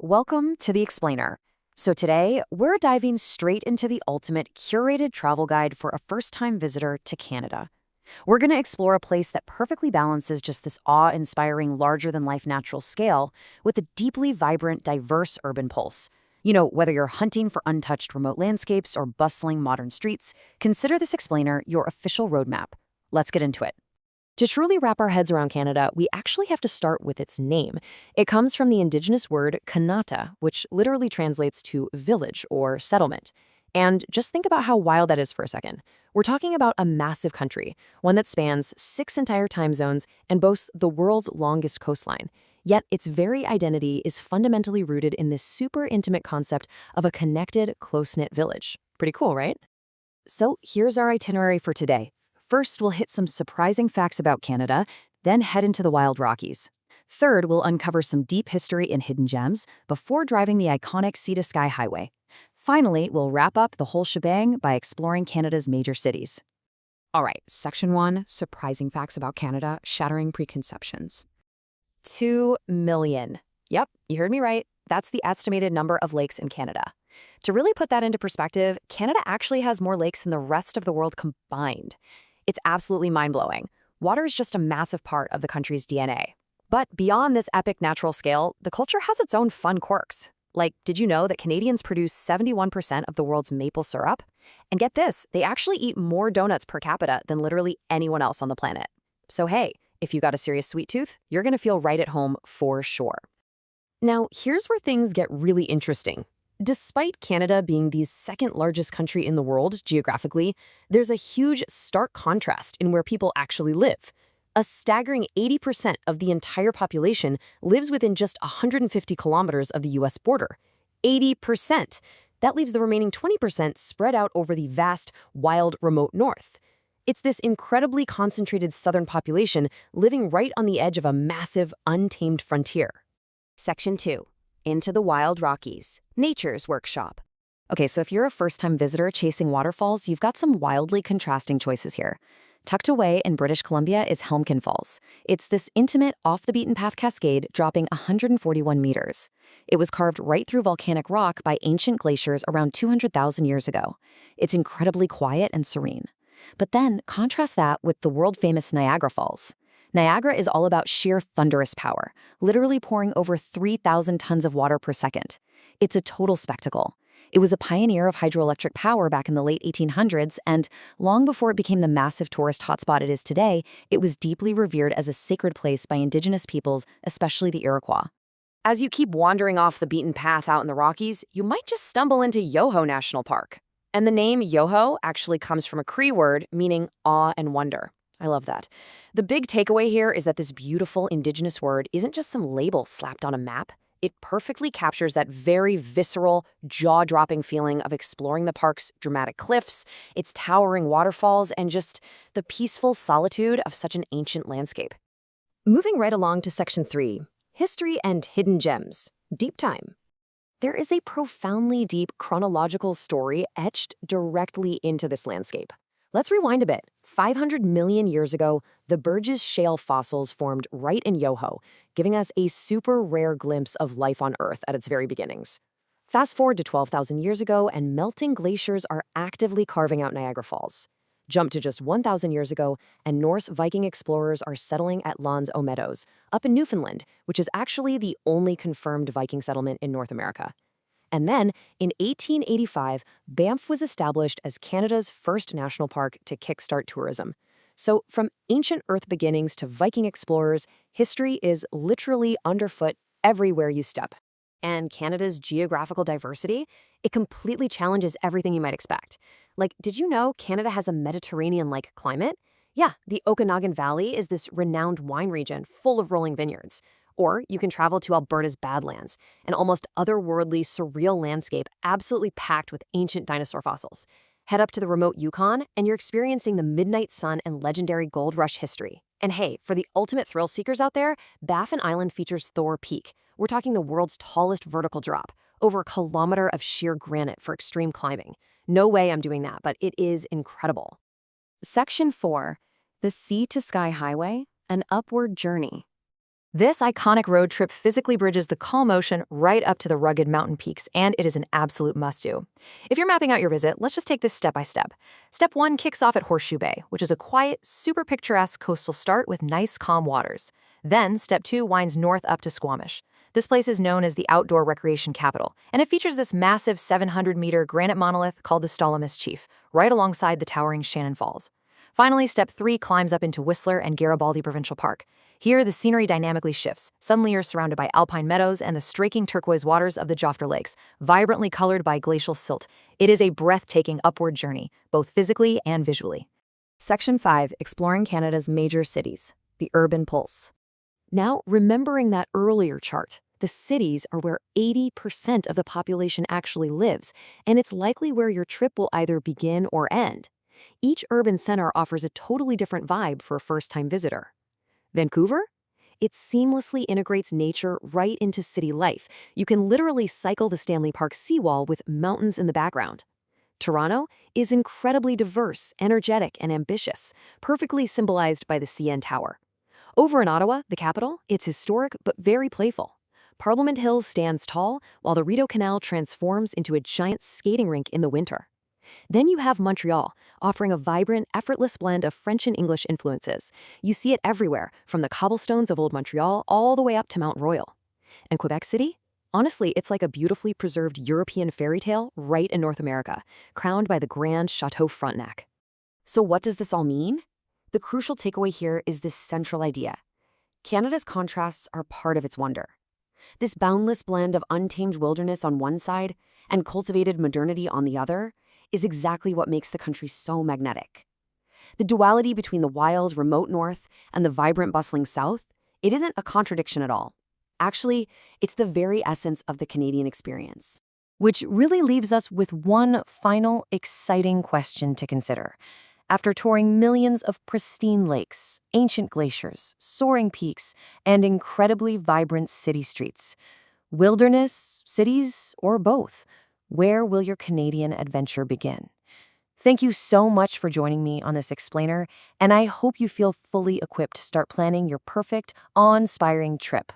Welcome to The Explainer. So today, we're diving straight into the ultimate curated travel guide for a first-time visitor to Canada. We're going to explore a place that perfectly balances just this awe-inspiring larger-than-life natural scale with a deeply vibrant, diverse urban pulse. Whether you're hunting for untouched remote landscapes or bustling modern streets, consider this explainer your official roadmap. Let's get into it. To truly wrap our heads around Canada, we actually have to start with its name. It comes from the indigenous word Kanata, which literally translates to village or settlement. And just think about how wild that is for a second. We're talking about a massive country, one that spans 6 entire time zones and boasts the world's longest coastline. Yet its very identity is fundamentally rooted in this super intimate concept of a connected, close-knit village. Pretty cool, right? So here's our itinerary for today. First, we'll hit some surprising facts about Canada, then head into the wild Rockies. Third, we'll uncover some deep history and hidden gems before driving the iconic Sea-to-Sky Highway. Finally, we'll wrap up the whole shebang by exploring Canada's major cities. All right, Section 1, Surprising Facts About Canada, Shattering Preconceptions. 2 million. Yep, you heard me right. That's the estimated number of lakes in Canada. To really put that into perspective, Canada actually has more lakes than the rest of the world combined. It's absolutely mind-blowing. Water is just a massive part of the country's DNA. But beyond this epic natural scale, the culture has its own fun quirks. Like, did you know that Canadians produce 71% of the world's maple syrup? And get this, they actually eat more donuts per capita than literally anyone else on the planet. So hey, if you got a serious sweet tooth, you're gonna feel right at home for sure. Now, here's where things get really interesting. Despite Canada being the second largest country in the world geographically, there's a huge stark contrast in where people actually live. A staggering 80% of the entire population lives within just 150 kilometers of the US border. 80%! That leaves the remaining 20% spread out over the vast, wild, remote north. It's this incredibly concentrated southern population living right on the edge of a massive, untamed frontier. Section 2, Into the Wild Rockies, Nature's Workshop. Okay, so if you're a first-time visitor chasing waterfalls, you've got some wildly contrasting choices here. Tucked away in British Columbia is Helmkin Falls. It's this intimate, off-the-beaten-path cascade dropping 141 meters. It was carved right through volcanic rock by ancient glaciers around 200,000 years ago. It's incredibly quiet and serene. But then, contrast that with the world-famous Niagara Falls. Niagara is all about sheer thunderous power, literally pouring over 3,000 tons of water per second. It's a total spectacle. It was a pioneer of hydroelectric power back in the late 1800s, and long before it became the massive tourist hotspot it is today, it was deeply revered as a sacred place by indigenous peoples, especially the Iroquois. As you keep wandering off the beaten path out in the Rockies, you might just stumble into Yoho National Park. And the name Yoho actually comes from a Cree word meaning awe and wonder. I love that. The big takeaway here is that this beautiful indigenous word isn't just some label slapped on a map. It perfectly captures that very visceral, jaw-dropping feeling of exploring the park's dramatic cliffs, its towering waterfalls, and just the peaceful solitude of such an ancient landscape. Moving right along to Section 3, History and Hidden Gems, Deep Time. There is a profoundly deep chronological story etched directly into this landscape. Let's rewind a bit. 500 million years ago, the Burgess Shale fossils formed right in Yoho, giving us a super rare glimpse of life on Earth at its very beginnings. Fast forward to 12,000 years ago, and melting glaciers are actively carving out Niagara Falls. Jump to just 1,000 years ago, and Norse Viking explorers are settling at Lons O'Meadows, Meadows, up in Newfoundland, which is actually the only confirmed Viking settlement in North America. And then, in 1885, Banff was established as Canada's first national park to kickstart tourism. So from ancient Earth beginnings to Viking explorers, history is literally underfoot everywhere you step. And Canada's geographical diversity, it completely challenges everything you might expect. Like, did you know Canada has a Mediterranean-like climate? Yeah, the Okanagan Valley is this renowned wine region full of rolling vineyards. Or you can travel to Alberta's Badlands, an almost otherworldly, surreal landscape absolutely packed with ancient dinosaur fossils. Head up to the remote Yukon, and you're experiencing the midnight sun and legendary gold rush history. And hey, for the ultimate thrill seekers out there, Baffin Island features Thor Peak. We're talking the world's tallest vertical drop, over a kilometer of sheer granite for extreme climbing. No way I'm doing that, but it is incredible. Section 4, The Sea-to-Sky Highway, An Upward Journey. This iconic road trip physically bridges the calm ocean right up to the rugged mountain peaks, and it is an absolute must-do. If you're mapping out your visit, let's just take this step by step. Step 1 kicks off at Horseshoe Bay, which is a quiet, super picturesque coastal start with nice, calm waters. Then, Step 2 winds north up to Squamish. This place is known as the outdoor recreation capital, and it features this massive 700-meter granite monolith called the Stallamiss Chief, right alongside the towering Shannon Falls. Finally, Step 3 climbs up into Whistler and Garibaldi Provincial Park. Here, the scenery dynamically shifts. Suddenly, you're surrounded by alpine meadows and the striking turquoise waters of the Joffre Lakes, vibrantly colored by glacial silt. It is a breathtaking upward journey, both physically and visually. Section 5, Exploring Canada's Major Cities, the Urban Pulse. Now, remembering that earlier chart, the cities are where 80% of the population actually lives, and it's likely where your trip will either begin or end. Each urban center offers a totally different vibe for a first-time visitor. Vancouver? It seamlessly integrates nature right into city life. You can literally cycle the Stanley Park seawall with mountains in the background. Toronto is incredibly diverse, energetic, and ambitious, perfectly symbolized by the CN Tower. Over in Ottawa, the capital, it's historic but very playful. Parliament Hill stands tall, while the Rideau Canal transforms into a giant skating rink in the winter. Then you have Montreal, offering a vibrant, effortless blend of French and English influences. You see it everywhere, from the cobblestones of Old Montreal all the way up to Mount Royal. And Quebec City? Honestly, it's like a beautifully preserved European fairy tale right in North America, crowned by the grand Chateau Frontenac. So what does this all mean? The crucial takeaway here is this central idea. Canada's contrasts are part of its wonder. This boundless blend of untamed wilderness on one side and cultivated modernity on the other is exactly what makes the country so magnetic. The duality between the wild, remote north and the vibrant, bustling south, it isn't a contradiction at all. Actually, it's the very essence of the Canadian experience. Which really leaves us with one final, exciting question to consider. After touring millions of pristine lakes, ancient glaciers, soaring peaks, and incredibly vibrant city streets, wilderness, cities, or both, where will your Canadian adventure begin? Thank you so much for joining me on this explainer, and I hope you feel fully equipped to start planning your perfect, awe-inspiring trip.